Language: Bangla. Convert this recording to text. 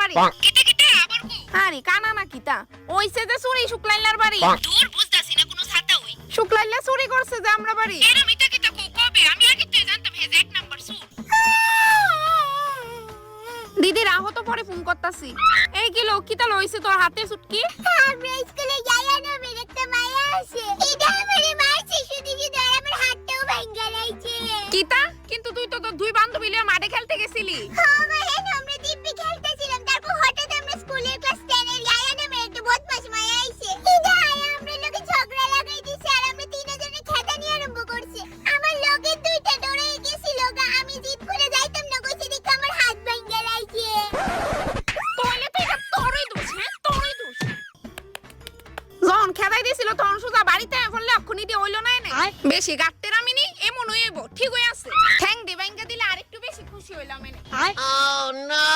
বাড়ি কিটা কিটা আবার কো আরে কানা না কিটা ওইছে যে চুরি শুক্লাইলার বাড়ি দূর বুঝতাছি না কোনো ছাতা হই শুক্লাইলা চুরি করছে যে আমরা বাড়ি এরা মিটা কিটা কো কবে আমি আগে তো জানতাম হে এক নাম্বার চুর দিদি রাহো তো পরে ফোন করতাছি এই কি লোক কিটা লইছে তোর হাতে চুটকি আমরা স্কুলে যাই না মেরে একটা মায়া আছে এটা আমারে মারছে শুধু কি ধরে আমার হাতটাও ভাঙা লাইছে কিটা কিন্তু তুই তো তোর দুই বান্ধবী লিয়ে মাঠে খেলতে গেছিলি হ্যাঁ ভাই আমরা দিব্যি খেলতেছিলাম তারপর হঠাৎ আমরা স্কুলের ক্লাস 10 এর যাই না মেরে একটা বদমাশ মায়া আইছে এটা আমরা লোকে ঝগড়া লাগাই দিছে আর আমরা তিনজনে খেদানি আরম্ভ করছে আমার লগে দুইটা দৌড়ে গেছিল গা আমি জিদ করে যাইতাম না কইছে দেখি আমার হাত ভাঙা লাইছে তোইলে তো এটা তোরই দোষ হ্যাঁ তোরই দোষ যখন খেদাই দিছিল তখন সুজা বাড়িতে ফলে অক্ষুনি দিয়ে হইলো না এনে বেশি গাটতের আমি নি এমন হইব ঠিক হয়ে আছে ঠ্যাং দি ভাঙ্গা দিলে আরেকটু বেশি খুশি হইলাম এনে Oh no!